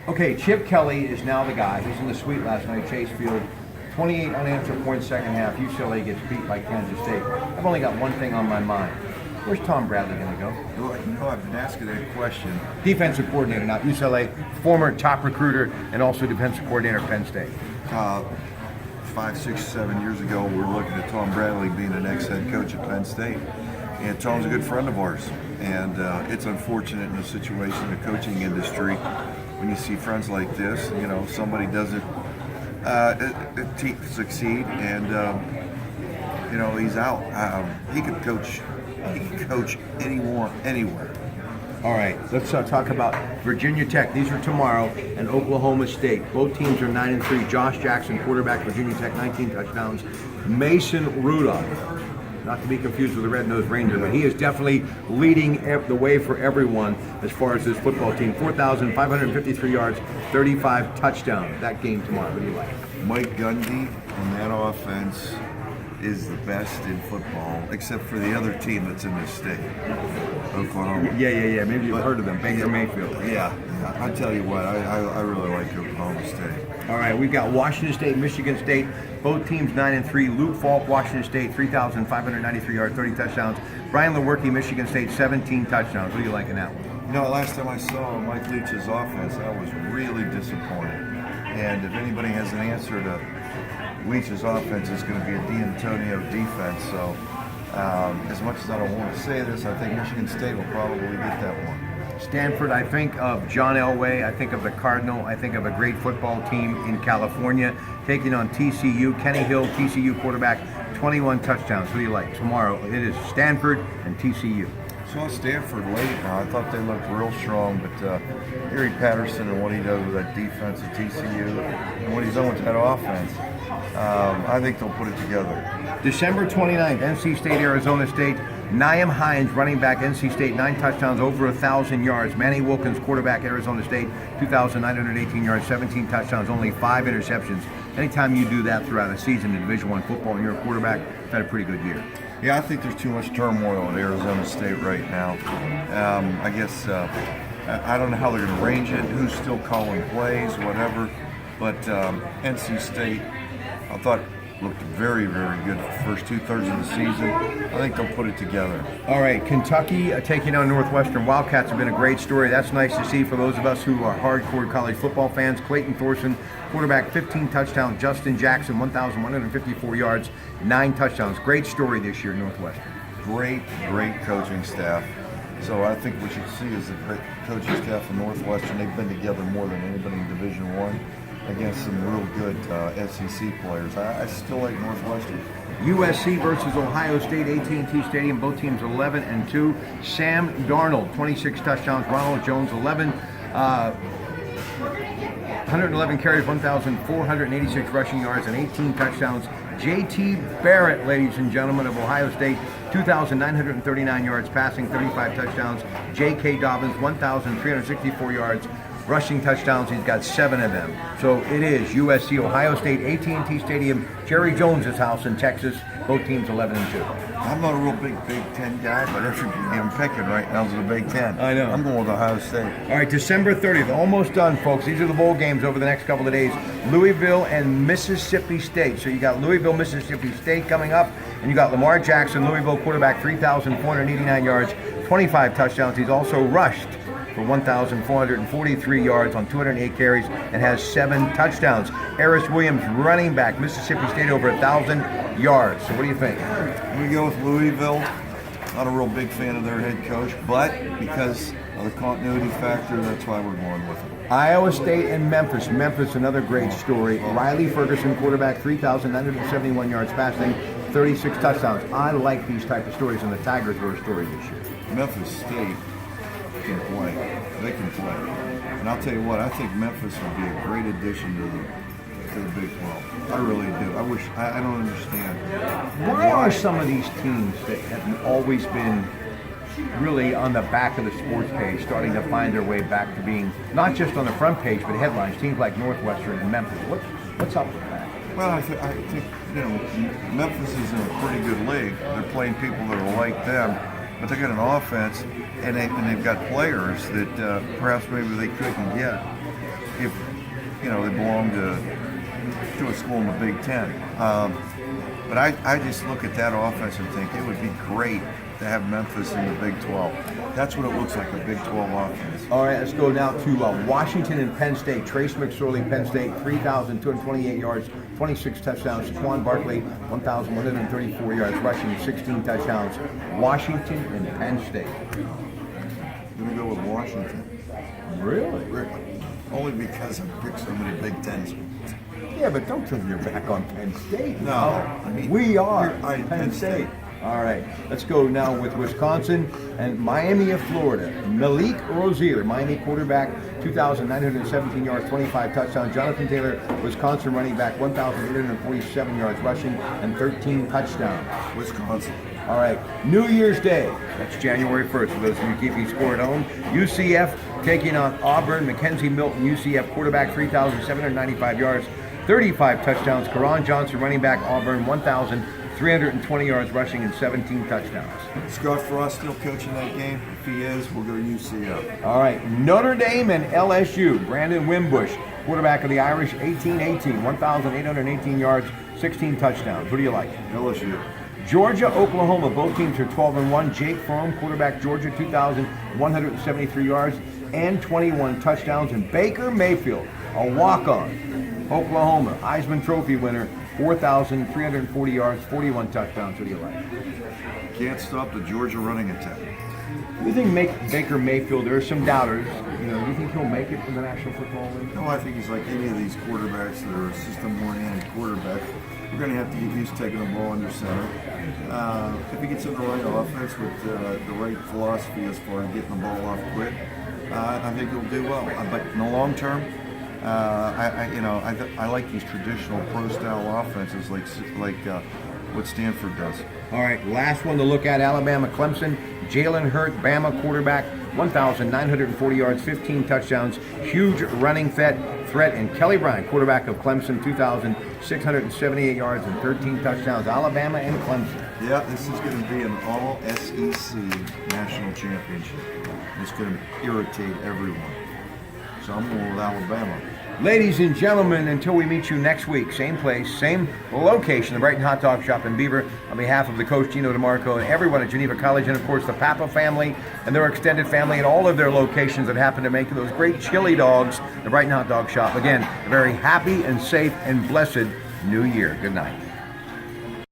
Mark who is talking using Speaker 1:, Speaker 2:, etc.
Speaker 1: Okay, Chip Kelly is now the guy. He's in the suite last night, Chase Field. 28 unanswered points second half. UCLA gets beat by Kansas State. I've only got one thing on my mind. Where's Tom Bradley going to go?
Speaker 2: Well, I've been asking that question.
Speaker 1: Defensive coordinator, not UCLA, former top recruiter, and also defensive coordinator at Penn State.
Speaker 2: 5, 6, 7 years ago, we were looking at Tom Bradley being the next head coach at Penn State. And Tom's a good friend of ours. And it's unfortunate in the situation in the coaching industry when you see friends like this, you know, somebody doesn't succeed and, you know, he's out. He could coach anyone, anywhere.
Speaker 1: All right, let's talk about Virginia Tech. These are tomorrow, and Oklahoma State. Both teams are 9-3. Josh Jackson, quarterback, Virginia Tech, 19 touchdowns. Mason Rudolph, not to be confused with the Red-Nosed Ranger, but he is definitely leading the way for everyone as far as this football team. 4,553 yards, 35 touchdowns. That game tomorrow. What do you like?
Speaker 2: Mike Gundy and that offense is the best in football, except for the other team that's in this state, Oklahoma.
Speaker 1: Yeah. Maybe you've heard of them, Baker Mayfield.
Speaker 2: Yeah. I tell you what, I really like Oklahoma State.
Speaker 1: All right, we've got Washington State, Michigan State. Both teams 9-3. Luke Falk, Washington State, 3,593 yards, 30 touchdowns. Brian Lewerke, Michigan State, 17 touchdowns. What do you like in that one?
Speaker 2: You know, last time I saw Mike Leach's offense, I was really disappointed. And if anybody has an answer to Leach's offense, it's going to be a D'Antonio defense. So, as much as I don't want to say this, I think Michigan State will probably get that one.
Speaker 1: Stanford, I think of John Elway, I think of the Cardinal, I think of a great football team in California, taking on TCU. Kenny Hill, TCU quarterback, 21 touchdowns. Who do you like? Tomorrow, it is Stanford and TCU.
Speaker 2: Saw Stanford late. I thought they looked real strong, but Gary Patterson and what he does with that defense at TCU and what he's done with that offense, I think they'll put it together.
Speaker 1: December 29th, NC State, Arizona State. Nyam Hines, running back, NC State, 9 touchdowns, over 1,000 yards. Manny Wilkins, quarterback, Arizona State, 2,918 yards, 17 touchdowns, only 5 interceptions. Anytime you do that throughout a season in Division I football and you're a quarterback, you've had a pretty good year.
Speaker 2: Yeah, I think there's too much turmoil at Arizona State right now. I guess I don't know how they're going to arrange it, who's still calling plays, whatever. But NC State, I thought looked very, very good the first 2/3 of the season. I think they'll put it together.
Speaker 1: All right, Kentucky taking on Northwestern. Wildcats have been a great story. That's nice to see for those of us who are hardcore college football fans. Clayton Thorson, quarterback, 15 touchdowns. Justin Jackson, 1,154 yards, 9 touchdowns. Great story this year, Northwestern.
Speaker 2: Great coaching staff. So I think what you see is the great coaching staff of Northwestern. They've been together more than anybody in Division I. Against some real good SEC players. I still like Northwestern.
Speaker 1: USC versus Ohio State, AT&T Stadium. Both teams 11-2. Sam Darnold, 26 touchdowns. Ronald Jones, 111 carries, 1,486 rushing yards, and 18 touchdowns. J.T. Barrett, ladies and gentlemen, of Ohio State, 2,939 yards passing, 35 touchdowns. J.K. Dobbins, 1,364 yards. Rushing touchdowns, he's got 7 of them. So it is USC, Ohio State, AT&T Stadium, Jerry Jones's house in Texas. Both teams 11-2.
Speaker 2: I'm not a real big Big Ten guy, but if I'm picking right now is the Big Ten.
Speaker 1: I know.
Speaker 2: I'm going with Ohio State.
Speaker 1: All right, December 30th, almost done, folks. These are the bowl games over the next couple of days. Louisville and Mississippi State. So you got Louisville, Mississippi State coming up, and you got Lamar Jackson, Louisville quarterback, 3,489 yards, 25 touchdowns. He's also rushed for 1,443 yards on 208 carries and has 7 touchdowns. Harris Williams, running back, Mississippi State, over 1,000 yards. So what do you think?
Speaker 2: We go with Louisville. Not a real big fan of their head coach, but because of the continuity factor, that's why we're going with it.
Speaker 1: Iowa State and Memphis. Memphis, another great story. Riley Ferguson, quarterback, 3,971 yards passing, 36 touchdowns. I like these type of stories, and the Tigers were a story this year.
Speaker 2: Memphis State can play. They can play. And I'll tell you what, I think Memphis would be a great addition to the Big 12. I really do. I don't understand.
Speaker 1: Why are some of these teams that have always been really on the back of the sports page starting to find their way back to being not just on the front page, but headlines, teams like Northwestern and Memphis? What's up with that?
Speaker 2: Well, I think Memphis is in a pretty good league. They're playing people that are like them, but they got an offense and they've got players that perhaps maybe they couldn't get. if they belong to a school in the Big Ten. But I just look at that offense and think it would be great to have Memphis in the Big 12. That's what it looks like, a Big 12 offense.
Speaker 1: All right, let's go now to Washington and Penn State. Trace McSorley, Penn State, 3,228 yards, 26 touchdowns. Saquon Barkley, 1,134 yards rushing, 16 touchdowns. Washington and Penn State.
Speaker 2: I'm going to go with Washington.
Speaker 1: Really?
Speaker 2: Only because I've picked so many Big Ten schools.
Speaker 1: Yeah, but don't turn your back on Penn State.
Speaker 2: No, I mean,
Speaker 1: we are
Speaker 2: Penn State.
Speaker 1: All right, let's go now with Wisconsin and Miami of Florida. Malik Rozier, Miami quarterback, 2,917 yards, 25 touchdowns. Jonathan Taylor, Wisconsin running back, 1,847 yards rushing and 13 touchdowns.
Speaker 2: Wisconsin.
Speaker 1: All right, New Year's Day. That's January 1st. For those of you keeping score at home, UCF taking on Auburn. Mackenzie Milton, UCF quarterback, 3,795 yards, 35 touchdowns. Karan Johnson, running back, Auburn, 1,320 yards rushing and 17 touchdowns.
Speaker 2: Scott Frost still coaching that game? If he is, we'll go UCF.
Speaker 1: All right, Notre Dame and LSU. Brandon Wimbush, quarterback of the Irish, 1,818, 1,818 yards, 16 touchdowns. Who do you like?
Speaker 2: LSU.
Speaker 1: Georgia, Oklahoma, both teams are 12-1. Jake Fromm, quarterback, Georgia, 2,173 yards and 21 touchdowns. And Baker Mayfield, a walk-on, Oklahoma, Heisman Trophy winner, 4,340 yards, 41 touchdowns. Who do you like?
Speaker 2: Can't stop the Georgia running attack.
Speaker 1: Do you think Baker Mayfield, there are some doubters, do you think he'll make it in the National Football League?
Speaker 2: No, I think he's like any of these quarterbacks that are system-oriented quarterbacks. We're going to have to get used to taking the ball under center. If he gets in the right offense with the right philosophy as far as getting the ball off quick, I think he'll do well. But in the long term, I like these traditional pro-style offenses like what Stanford does.
Speaker 1: All right, last one to look at, Alabama, Clemson. Jalen Hurts, Bama quarterback, 1,940 yards, 15 touchdowns, huge running threat. And Kelly Bryant, quarterback of Clemson, 2,678 yards and 13 touchdowns. Alabama and Clemson.
Speaker 2: Yeah, this is going to be an all-SEC national championship. It's going to irritate everyone. So I'm going with Alabama.
Speaker 1: Ladies and gentlemen, until we meet you next week, same place, same location, the Brighton Hot Dog Shop in Beaver, on behalf of the coach Gino DeMarco and everyone at Geneva College, and of course the Papa family and their extended family and all of their locations that happen to make those great chili dogs, the Brighton Hot Dog Shop. Again, a very happy and safe and blessed New Year. Good night.